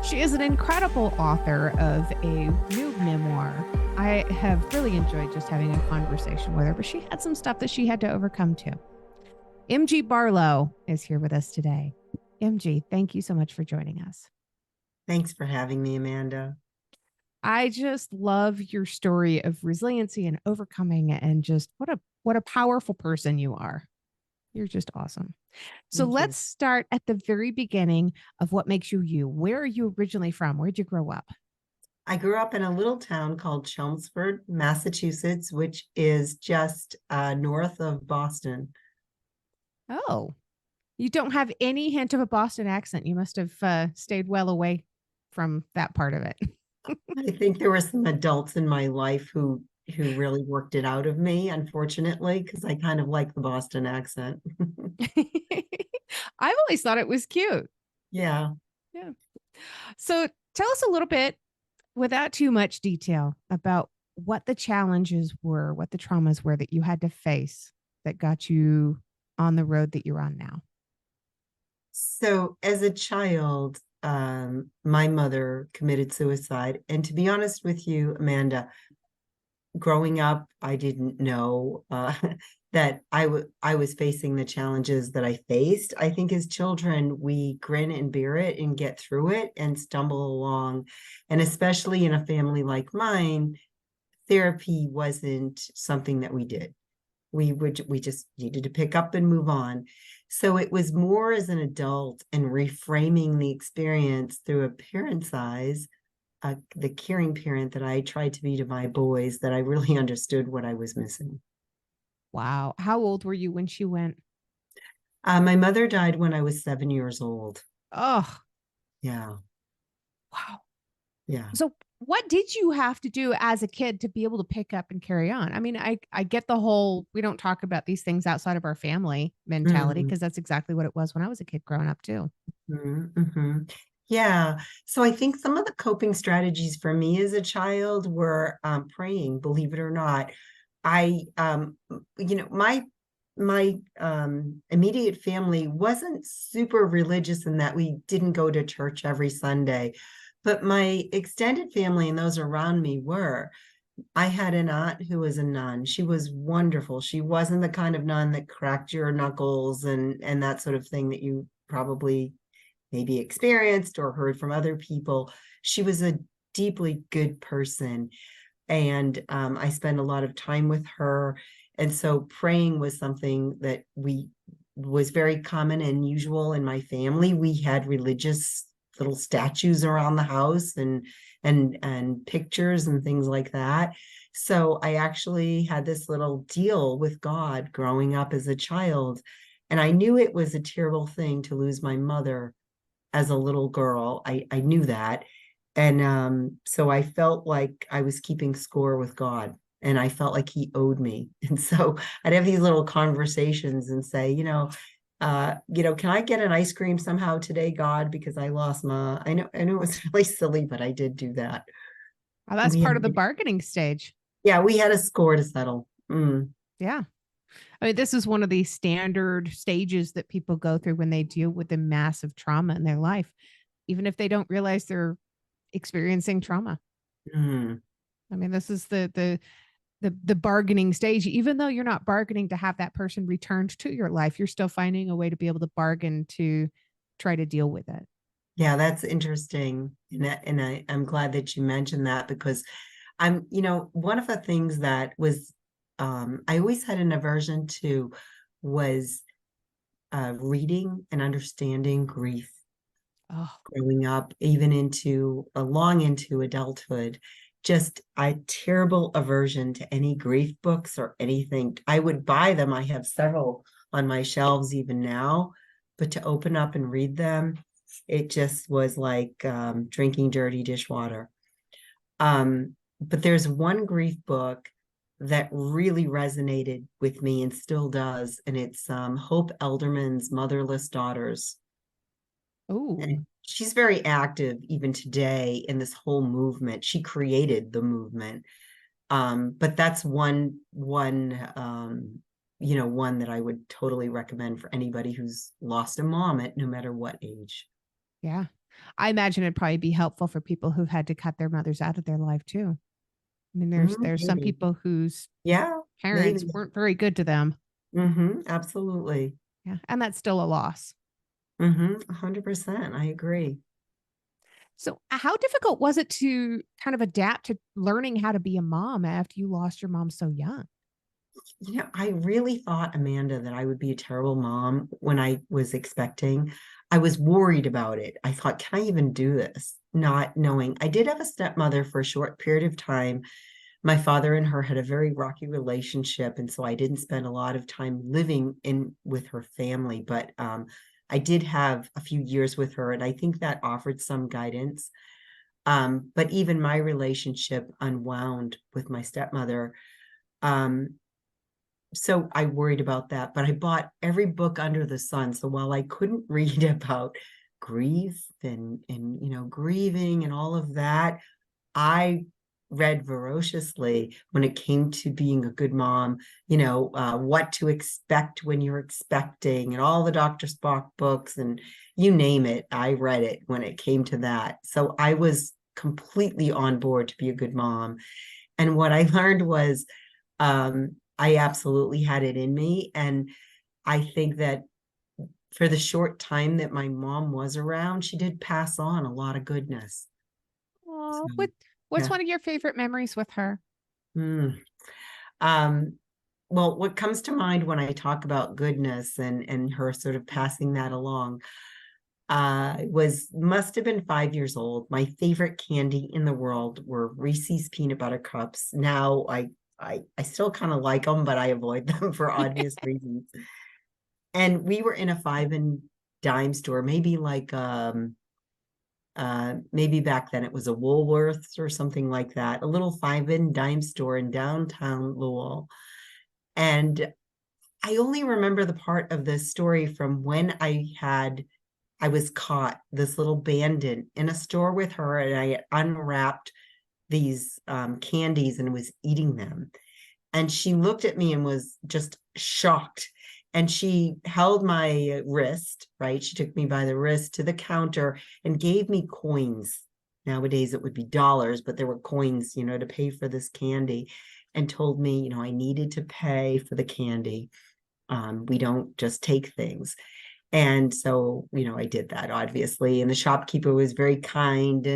She is an incredible author of a new memoir. I have really enjoyed just having a conversation with her, but she had some stuff that she had to overcome too. MG Barlow is here with us today. MG, thank you so much for joining us. Thanks for having me, Amanda. I just love your story of resiliency and overcoming and just what a powerful person you are. You're just awesome. So Thank let's you. start at the very beginning of what makes you you. Where are you originally from? Where'd you grow up? I grew up in a little town called Chelmsford, Massachusetts, which is just north of Boston. Oh, you don't have any hint of a Boston accent. You must have stayed well away from that part of it. I think there were some adults in my life who really worked it out of me, unfortunately, because I kind of like the Boston accent. I've always thought it was cute. Yeah. Yeah. So tell us a little bit, without too much detail, about what the challenges were, what the traumas were that you had to face that got you on the road that you're on now. So as a child, my mother committed suicide. And to be honest with you, Amanda, growing up, I didn't know that I was facing the challenges that I faced. I think as children, we grin and bear it and get through it and stumble along. And especially in a family like mine, therapy wasn't something that we did. We just needed to pick up and move on. So it was more as an adult and reframing the experience through a parent's eyes, the caring parent that I tried to be to my boys, that I really understood what I was missing. Wow. How old were you when she went? My mother died when I was 7 years old. Oh, Yeah, wow. yeah. So what did you have to do as a kid to be able to pick up and carry on? I mean, I get the whole we don't talk about these things outside of our family mentality Mm-hmm, because that's exactly what it was when I was a kid growing up too. mm-hmm. Yeah. So I think some of the coping strategies for me as a child were praying, believe it or not. I, my immediate family wasn't super religious in that we didn't go to church every Sunday, but my extended family and those around me were. I had an aunt who was a nun. She was wonderful. She wasn't the kind of nun that cracked your knuckles and that sort of thing that you probably maybe experienced or heard from other people. She was a deeply good person. And I spent a lot of time with her. And so praying was something that we was very common and usual in my family. We had religious little statues around the house and pictures and things like that. So I actually had this little deal with God growing up as a child. And I knew it was a terrible thing to lose my mother as a little girl. I knew that. And so I felt like I was keeping score with God and I felt like he owed me. And so I'd have these little conversations and say, can I get an ice cream somehow today, God, because I lost my, I know it was really silly, but I did do that. Oh, that's We part of the had, bargaining stage. yeah, we had a score to settle. Mm. Yeah. I mean, this is one of the standard stages that people go through when they deal with the massive trauma in their life, even if they don't realize they're experiencing trauma. Mm. I mean, this is the bargaining stage. Even though you're not bargaining to have that person returned to your life, you're still finding a way to be able to bargain to try to deal with it. Yeah, that's interesting. I'm glad that you mentioned that because one of the things that was I always had an aversion to was reading and understanding grief Oh, growing up, even into long into adulthood. Just a terrible aversion to any grief books or anything. I would buy them. I have several on my shelves even now, but to open up and read them, it just was like drinking dirty dishwater. But there's one grief book that really resonated with me and still does, and it's Hope Elderman's Motherless Daughters. oh, And she's very active even today in this whole movement. She created the movement. But that's one that I would totally recommend for anybody who's lost a mom at no matter what age. Yeah. I imagine it'd probably be helpful for people who've had to cut their mothers out of their life too. I mean, there's some Maybe. people whose Yeah, parents maybe. weren't very good to them. Absolutely. Yeah. And that's still a loss. 100%. I agree. So, how difficult was it to kind of adapt to learning how to be a mom after you lost your mom so young? I really thought, Amanda, that I would be a terrible mom when I was expecting. I was worried about it. I thought, can I even do this? Not knowing. I did have a stepmother for a short period of time. My father and her had a very rocky relationship, and so I didn't spend a lot of time living in with her family, but I did have a few years with her, and I think that offered some guidance. But even my relationship unwound with my stepmother. Um, so I worried about that, but I bought every book under the sun. So while I couldn't read about grief and grieving and all of that, I read voraciously when it came to being a good mom, what to expect when you're expecting, and all the Dr. Spock books, and you name it, I read it when it came to that. So I was completely on board to be a good mom. And what I learned was I absolutely had it in me. And I think that for the short time that my mom was around, she did pass on a lot of goodness. So, Oh, what's yeah. one of your favorite memories with her? Mm. Um, well, what comes to mind when I talk about goodness and her sort of passing that along, was must have been 5 years old. My favorite candy in the world were Reese's peanut butter cups. Now I still kind of like them, but I avoid them for obvious reasons. And we were in a five and dime store, maybe like maybe back then it was a Woolworths or something like that, a little five and dime store in downtown Louisville. And I only remember the part of the story from when I was caught, this little bandit in a store with her, and I had unwrapped these candies and was eating them. And she looked at me and was just shocked. And she held my wrist, right? She took me by the wrist to the counter and gave me coins. Nowadays it would be dollars, but there were coins, to pay for this candy, and told me, I needed to pay for the candy. We don't just take things. And so, I did that obviously. And the shopkeeper was very kind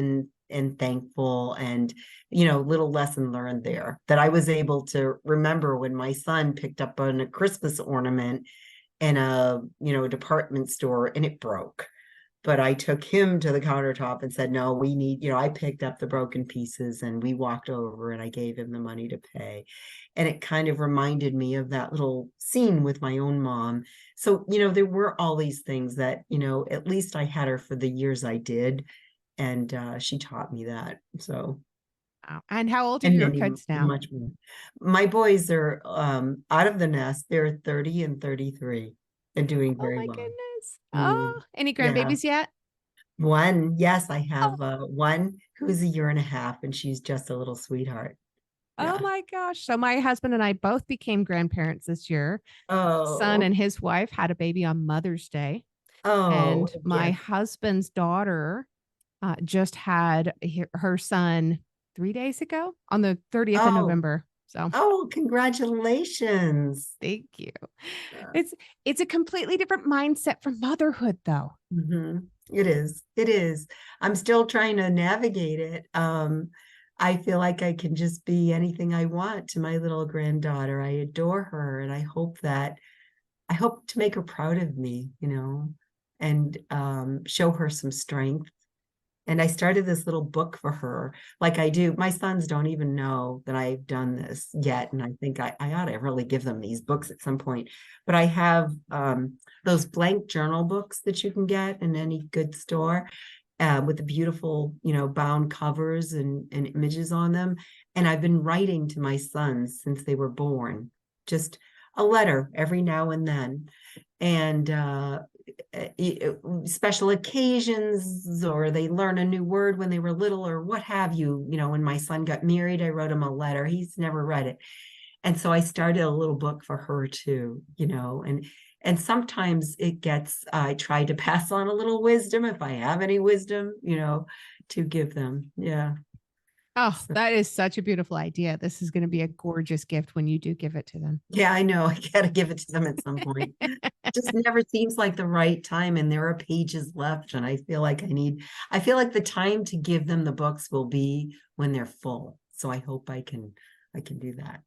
and thankful, and little lesson learned there that I was able to remember when my son picked up on a Christmas ornament in a department store, and it broke. But I took him to the countertop and said, no, we need, I picked up the broken pieces, and we walked over and I gave him the money to pay. And it kind of reminded me of that little scene with my own mom. So, there were all these things that, at least I had her for the years I did. And she taught me that. So, Wow. And how old are and your many kids now? much more. My boys are out of the nest. They're 30 and 33 and doing Oh very my well. goodness. Mm, Oh, any yeah. grandbabies yet? One, yes, I Oh, have one who's a year and a half, and she's just a little sweetheart. oh Yeah. my gosh. So my husband and I both became grandparents this year. Son Oh, and his wife had a baby on Mother's Day. oh, And my yes. husband's daughter just had her son 3 days ago on the 30th of Oh, November. So oh, congratulations. thank you. Yeah. It's a completely different mindset for motherhood, though. It is. It is. I'm still trying to navigate it. I feel like I can just be anything I want to my little granddaughter. I adore her, and I hope to make her proud of me, and show her some strength. And I started this little book for her, like I do. My sons don't even know that I've done this yet. And I think I ought to really give them these books at some point. But I have those blank journal books that you can get in any good store, with the beautiful, bound covers and images on them. And I've been writing to my sons since they were born, just a letter every now and then. And special occasions, or they learn a new word when they were little, or what have you. When my son got married, I wrote him a letter. He's never read it. And so I started a little book for her too, and And sometimes I try to pass on a little wisdom if I have any wisdom, to give them. Yeah. Oh, So, that is such a beautiful idea. This is going to be a gorgeous gift when you do give it to them. yeah, I know. I got to give it to them at some point. Just never seems like the right time. And there are pages left. And I feel like the time to give them the books will be when they're full. So I hope I can do that.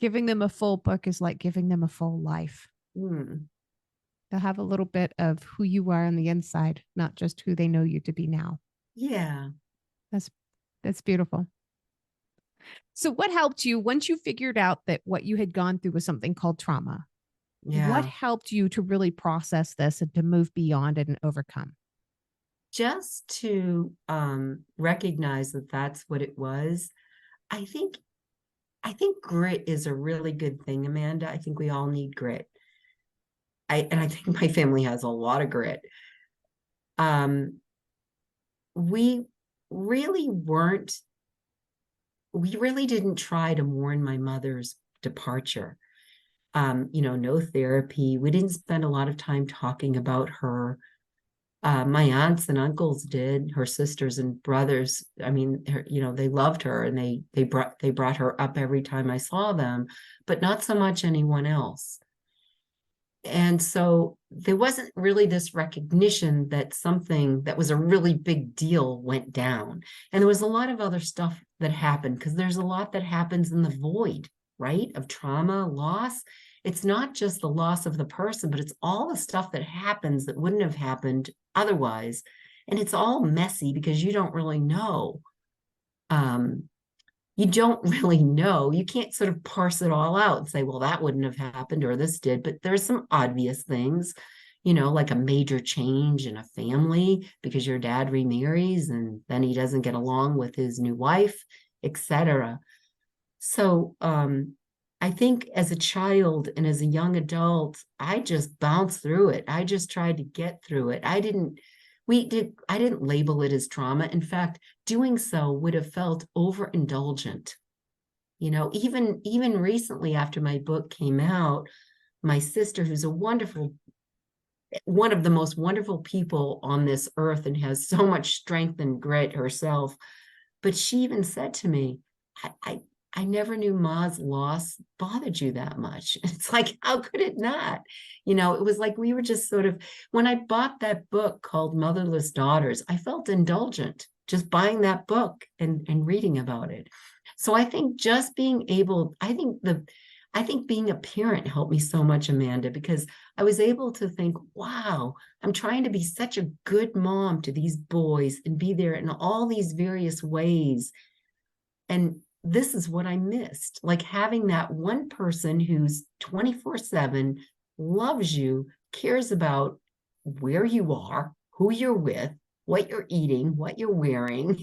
Giving them a full book is like giving them a full life. Hmm. They'll have a little bit of who you are on the inside, not just who they know you to be now. Yeah. That's that's beautiful. So what helped you once you figured out that what you had gone through was something called trauma? What Yeah. helped you to really process this and to move beyond it and overcome? Just to recognize that that's what it was. I think I think grit is a really good thing, Amanda. I think we all need grit. I think my family has a lot of grit. Um, we really weren't, we really didn't try to mourn my mother's departure. No therapy. We didn't spend a lot of time talking about her. My aunts and uncles did, her sisters and brothers. I mean, they loved her and they brought her up every time I saw them, but not so much anyone else. And so there wasn't really this recognition that something that was a really big deal went down. And there was a lot of other stuff that happened because there's a lot that happens in the void, right? Of trauma, loss. It's not just the loss of the person, but it's all the stuff that happens that wouldn't have happened otherwise. And it's all messy because um, you don't really know. You can't sort of parse it all out and say, well, that wouldn't have happened or this did. But there's some obvious things, like a major change in a family because your dad remarries and then he doesn't get along with his new wife, etc. So I think as a child and as a young adult, I just bounced through it. I just tried to get through it. I didn't label it as trauma. In fact, doing so would have felt overindulgent. Even recently after my book came out, my sister, who's one of the most wonderful people on this earth and has so much strength and grit herself, but she even said to me, I, I, I never knew Ma's loss bothered you that much. It's like, how could it not? It was like we were just sort of, when I bought that book called Motherless Daughters, I felt indulgent just buying that book and reading about it. So I think just being able, I think being a parent helped me so much, Amanda, because I was able to think, wow, I'm trying to be such a good mom to these boys and be there in all these various ways. And this is what I missed, like having that one person who's 24/7, loves you, cares about where you are, who you're with, what you're eating, what you're wearing,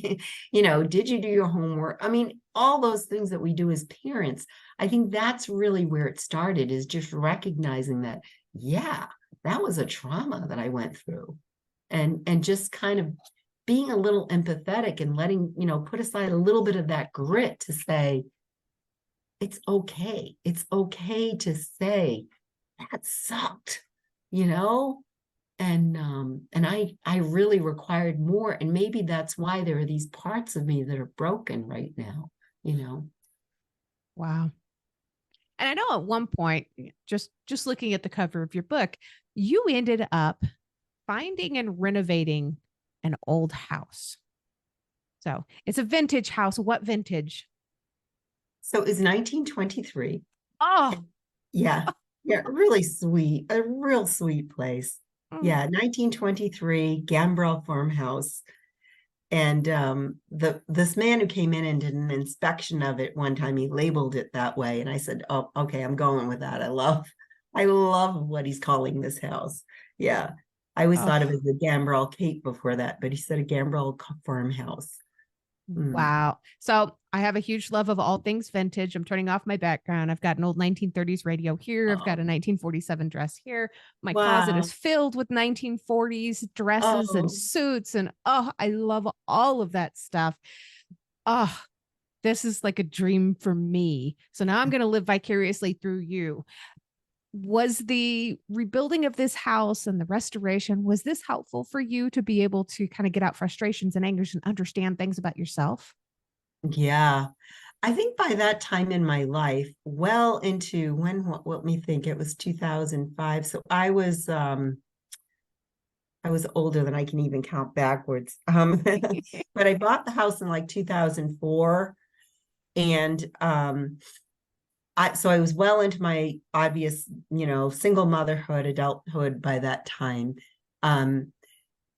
did you do your homework? I mean, all those things that we do as parents. I think that's really where it started, is just recognizing that, yeah, that was a trauma that I went through. And just kind of being a little empathetic and letting, put aside a little bit of that grit to say, it's okay. It's okay to say that sucked, you know? And I really required more. And maybe that's why there are these parts of me that are broken right now, you know. Wow. And I know at one point, just looking at the cover of your book, you ended up finding and renovating an old house. So it's a vintage house. What vintage? So it was 1923. Oh, Yeah. Yeah, really sweet, a real sweet place. mm, Yeah, 1923 Gambrel farmhouse. And this man who came in and did an inspection of it one time, he labeled it that way. And I said, oh, okay, I'm going with that. I love what he's calling this house. Yeah. I always thought of it oh, as the Gambrel Cape before that, but he said a Gambrel farmhouse. Mm. wow. So I have a huge love of all things vintage. I'm turning off my background. I've got an old 1930s radio here. I've got a Oh, 1947 dress here. My closet wow. is filled with 1940s dresses and Oh, suits. And oh, I love all of that stuff. Oh, this is like a dream for me. So now I'm going to live vicariously through you. Was the rebuilding of this house and the restoration, was this helpful for you to be able to kind of get out frustrations and angers and understand things about yourself? Yeah. I think by that time in my life, well into when, what, let me think, it was 2005. So I was older than I can even count backwards. But I bought the house in like 2004. And so I was well into my obvious, single motherhood, adulthood by that time. Um,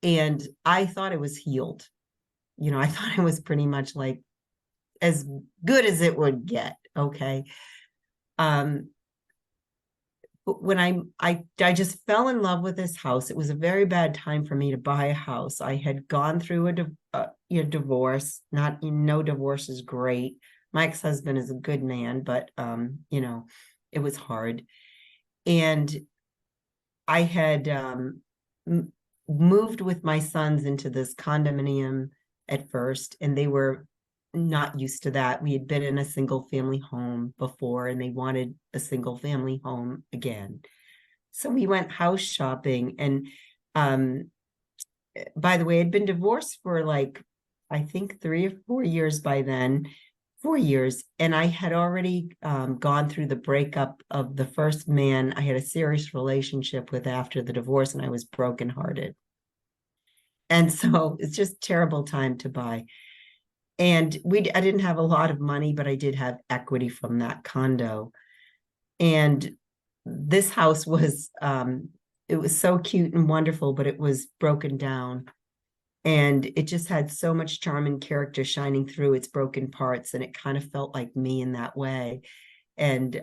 and I thought it was healed. I thought it was pretty much like as good as it would get. Okay. Um, but when I just fell in love with this house. It was a very bad time for me to buy a house. I had gone through a divorce. Not no divorce is great. My ex-husband is a good man, but it was hard. And I had moved with my sons into this condominium at first, and they were not used to that. We had been in a single family home before, and they wanted a single family home again. So we went house shopping. And um, by the way, I'd been divorced for like, I think 3 or 4 years by then, 4 years. And I had already gone through the breakup of the first man I had a serious relationship with after the divorce, and I was brokenhearted. And so it's just terrible time to buy. And I didn't have a lot of money, but I did have equity from that condo. And this house was it was so cute and wonderful, but it was broken down. And it just had so much charm and character shining through its broken parts. And it kind of felt like me in that way. And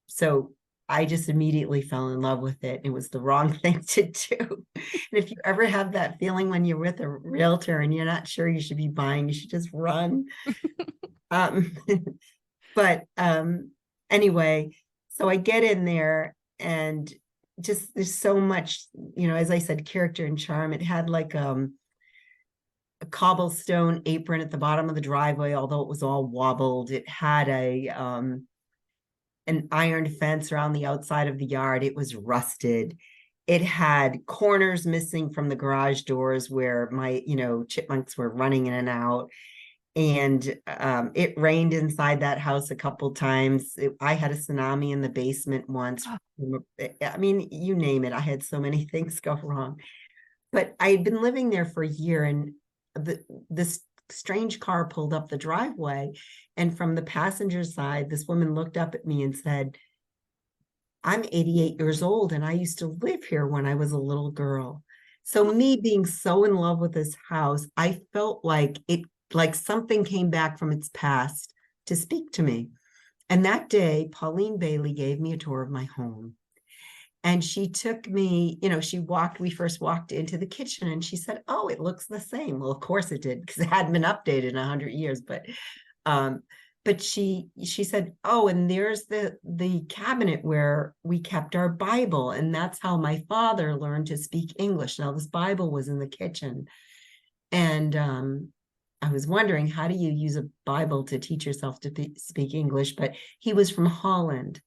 so I just immediately fell in love with it. It was the wrong thing to do. And if you ever have that feeling when you're with a realtor and you're not sure you should be buying, you should just run. Um, but anyway, so I get in there, and just there's so much, as I said, character and charm. It had like a cobblestone apron at the bottom of the driveway, although it was all wobbled. It had an iron fence around the outside of the yard. It was rusted. It had corners missing from the garage doors where my, chipmunks were running in and out. And it rained inside that house a couple times. I had a tsunami in the basement once. I mean, you name it. I had so many things go wrong. But I had been living there for a year, and this strange car pulled up the driveway. And from the passenger side, this woman looked up at me and said, "I'm 88 years old, and I used to live here when I was a little girl." So me being so in love with this house, I felt like something came back from its past to speak to me. And that day, Pauline Bailey gave me a tour of my home. And she took me, we first walked into the kitchen, and she said, "Oh, it looks the same." Well, of course it did, because it hadn't been updated in 100 years. But she said, "Oh, and there's the cabinet where we kept our Bible. And that's how my father learned to speak English." Now, this Bible was in the kitchen. And I was wondering, how do you use a Bible to teach yourself to speak English? But he was from Holland,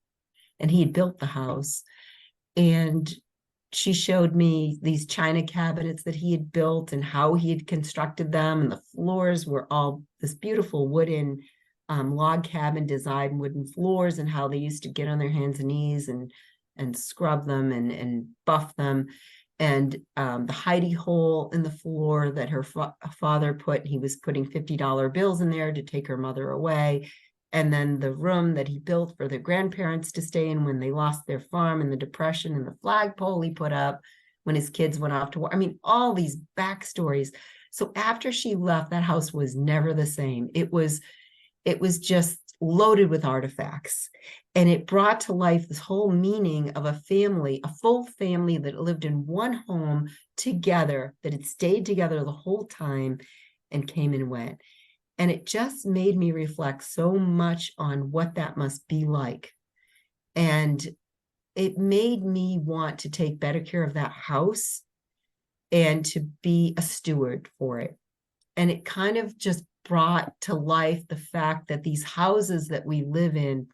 and he had built the house. And she showed me these china cabinets that he had built and how he had constructed them. And the floors were all this beautiful wooden log cabin design, wooden floors, and how they used to get on their hands and knees and scrub them and buff them. And the hidey hole in the floor that her father put, he was putting $50 bills in there to take her mother away. And then the room that he built for the grandparents to stay in when they lost their farm in the Depression, and the flagpole he put up when his kids went off to war. I mean, all these backstories. So after she left, that house was never the same. It was just loaded with artifacts. And it brought to life this whole meaning of a family, a full family that lived in one home together, that had stayed together the whole time and came and went. And it just made me reflect so much on what that must be like. And it made me want to take better care of that house and to be a steward for it. And it kind of just brought to life the fact that these houses that we live in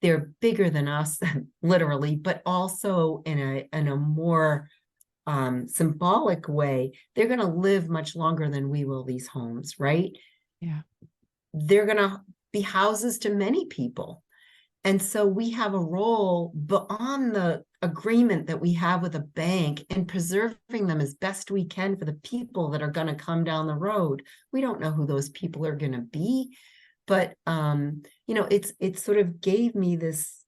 they're bigger than us, literally, but also in a more symbolic way. They're going to live much longer than we will, these homes, right? Yeah. They're going to be houses to many people. And so we have a role beyond the agreement that we have with a bank in preserving them as best we can for the people that are going to come down the road. We don't know who those people are going to be, but it sort of gave me this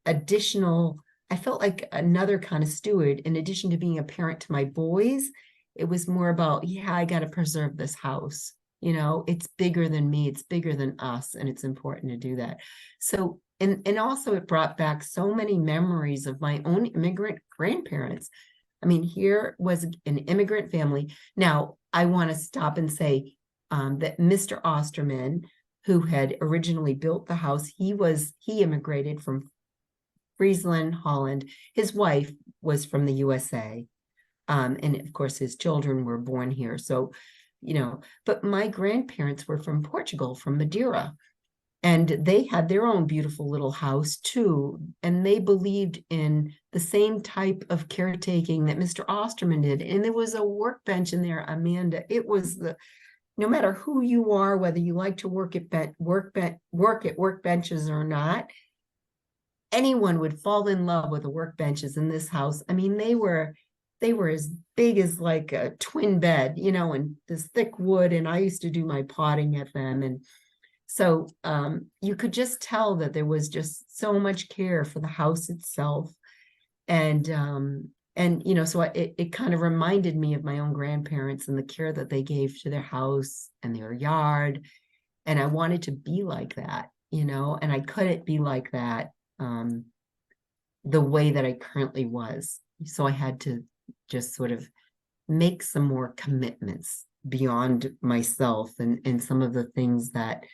additional, I felt like another kind of steward. In addition to being a parent to my boys, it was more about, yeah, I got to preserve this house. It's bigger than me, it's bigger than us, and it's important to do that. So, and also it brought back so many memories of my own immigrant grandparents. I mean, here was an immigrant family. Now, I want to stop and say that Mr. Osterman, who had originally built the house, he immigrated from Friesland, Holland. His wife was from the USA. And of course, his children were born here. So, but my grandparents were from Portugal, from Madeira. And they had their own beautiful little house too. And they believed in the same type of caretaking that Mr. Osterman did. And there was a workbench in there, Amanda. It was no matter who you are, whether you like to work at workbenches or not, anyone would fall in love with the workbenches in this house. I mean, they were as big as like a twin bed, and this thick wood. And I used to do my potting at them. And so you could just tell that there was just so much care for the house itself. And so it kind of reminded me of my own grandparents and the care that they gave to their house and their yard. And I wanted to be like that, and I couldn't be like that the way that I currently was. So I had to just sort of make some more commitments beyond myself and some of the things that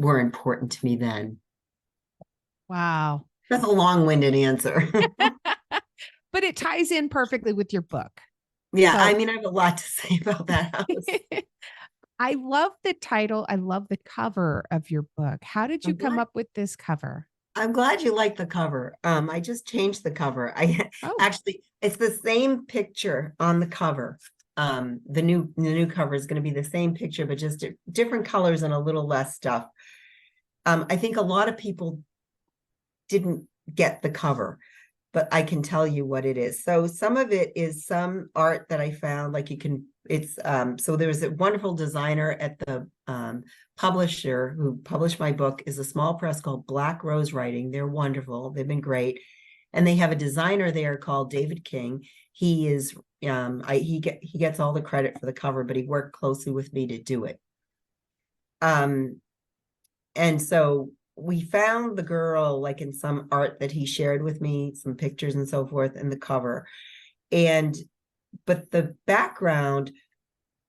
were important to me then. Wow. That's a long-winded answer. But it ties in perfectly with your book. Yeah, so, I mean, I have a lot to say about that house. I love the title. I love the cover of your book. How did you come up with this cover? I'm glad you like the cover. I just changed the cover. Actually, it's the same picture on the cover. The new cover is going to be the same picture, but just different colors and a little less stuff. I think a lot of people didn't get the cover, but I can tell you what it is. So some of it is some art that I found, like so there was a wonderful designer at the publisher who published my book, is a small press called Black Rose Writing. They're wonderful. They've been great. And they have a designer there called David King. He is, he gets all the credit for the cover, but he worked closely with me to do it. And so we found the girl like in some art that he shared with me, some pictures and so forth, and the cover. But the background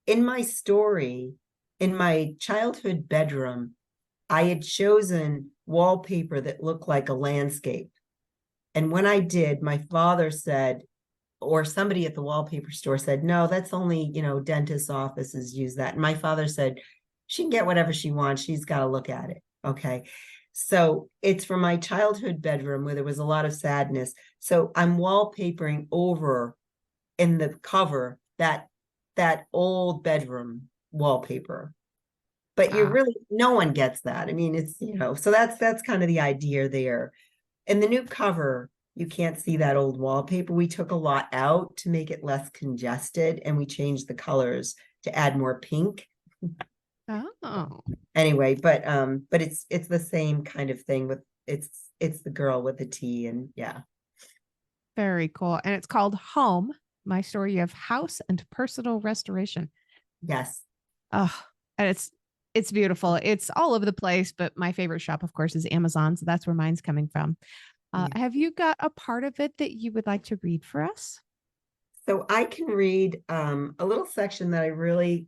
in my story, in my childhood bedroom, I had chosen wallpaper that looked like a landscape. And when I did, my father said, or somebody at the wallpaper store said, no, that's only, dentist offices use that. And my father said, she can get whatever she wants. She's got to look at it. Okay. So it's from my childhood bedroom where there was a lot of sadness. So I'm wallpapering over in the cover that old bedroom wallpaper. But no one gets that. I mean, it's, so that's kind of the idea there. In the new cover, you can't see that old wallpaper. We took a lot out to make it less congested, and we changed the colors to add more pink. Oh. Anyway, but it's the same kind of thing with it's the girl with the T, and yeah. Very cool. And it's called Home, My Story of House and Personal Restoration. Yes. Oh, and it's beautiful. It's all over the place, but my favorite shop, of course, is Amazon. So that's where mine's coming from. Have you got a part of it that you would like to read for us? So I can read a little section that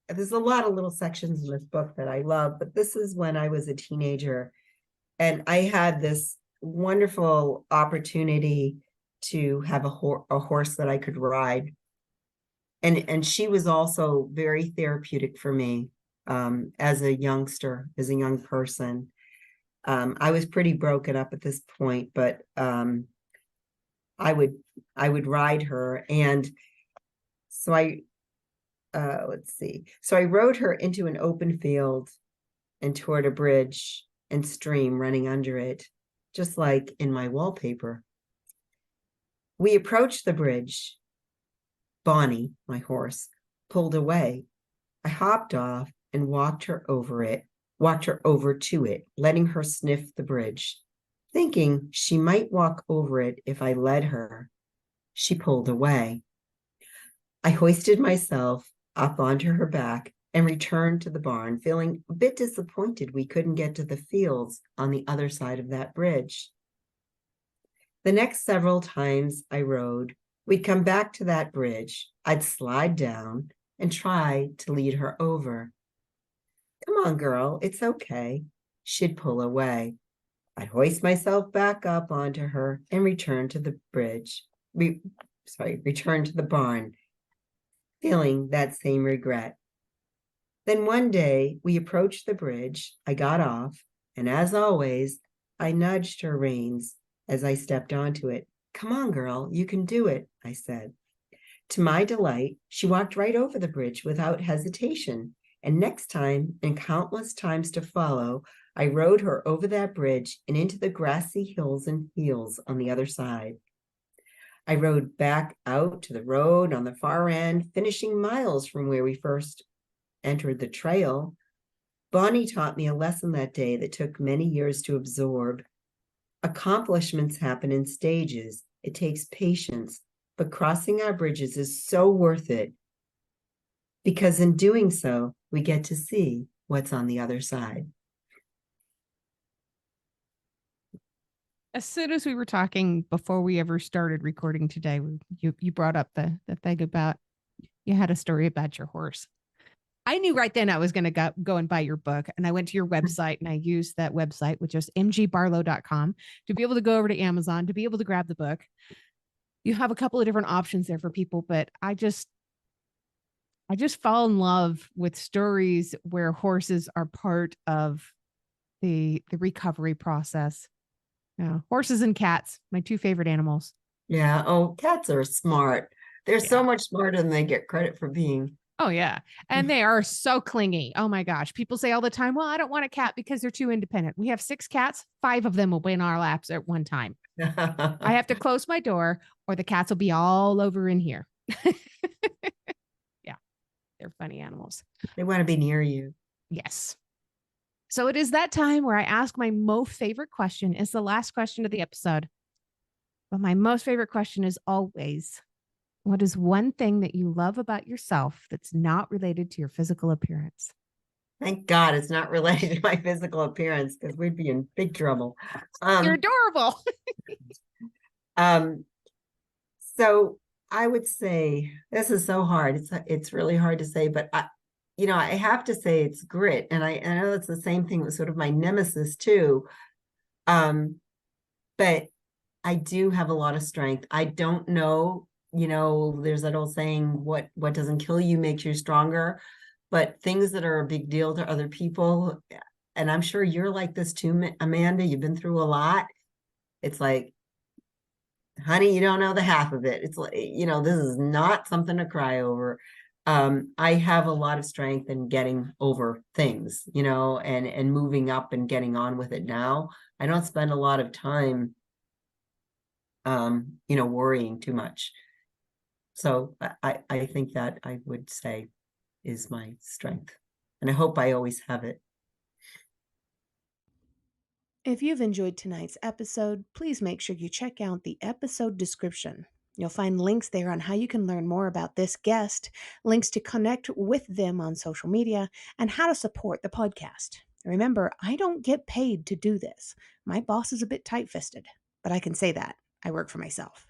there's a lot of little sections in this book that I love, but this is when I was a teenager and I had this wonderful opportunity to have a horse that I could ride. And she was also very therapeutic for me as a youngster, as a young person. I was pretty broken up at this point, but I would I would ride her. And so let's see. So I rode her into an open field and toward a bridge and stream running under it, just like in my wallpaper. We approached the bridge. Bonnie, my horse, pulled away. I hopped off and walked her over to it, letting her sniff the bridge. Thinking she might walk over it if I led her, she pulled away. I hoisted myself up onto her back and returned to the barn, feeling a bit disappointed we couldn't get to the fields on the other side of that bridge. The next several times I rode, we'd come back to that bridge. I'd slide down and try to lead her over. Come on, girl, it's okay. She'd pull away. I'd hoist myself back up onto her and return to the return to the barn, feeling that same regret. Then one day we approached the bridge. I got off, and as always, I nudged her reins as I stepped onto it. Come on, girl, you can do it, I said. To my delight, she walked right over the bridge without hesitation. And next time, and countless times to follow, I rode her over that bridge and into the grassy hills and fields on the other side. I rode back out to the road on the far end, finishing miles from where we first entered the trail. Bonnie taught me a lesson that day that took many years to absorb. Accomplishments happen in stages. It takes patience, but crossing our bridges is so worth it because in doing so, we get to see what's on the other side. As soon as we were talking before we ever started recording today, you brought up the thing about you had a story about your horse. I knew right then I was going to go and buy your book. And I went to your website and I used that website, which is mgbarlow.com, to be able to go over to Amazon, to be able to grab the book. You have a couple of different options there for people, but I just fall in love with stories where horses are part of the recovery process. Yeah, horses and cats, my two favorite animals. Yeah. Oh, cats are smart. They're so much smarter than they get credit for being. Oh, yeah. And they are so clingy. Oh, my gosh. People say all the time, well, I don't want a cat because they're too independent. We have 6 cats. 5 of them will be in our laps at one time. I have to close my door or the cats will be all over in here. Yeah. They're funny animals. They want to be near you. Yes. So it is that time where I ask my most favorite question. It's the last question of the episode. But my most favorite question is always, what is one thing that you love about yourself that's not related to your physical appearance? Thank God it's not related to my physical appearance because we'd be in big trouble. You're adorable. So I would say this is so hard. It's really hard to say, but I have to say it's grit. And I know it's the same thing with sort of my nemesis too. But I do have a lot of strength. I don't know, there's that old saying, what doesn't kill you makes you stronger. But things that are a big deal to other people, and I'm sure you're like this too, Amanda, you've been through a lot. It's like, honey, you don't know the half of it. It's like, this is not something to cry over. I have a lot of strength in getting over things, and moving up and getting on with it now. I don't spend a lot of time, worrying too much. So I think that I would say is my strength. And I hope I always have it. If you've enjoyed tonight's episode, please make sure you check out the episode description. You'll find links there on how you can learn more about this guest, links to connect with them on social media, and how to support the podcast. Remember, I don't get paid to do this. My boss is a bit tight-fisted, but I can say that. I work for myself.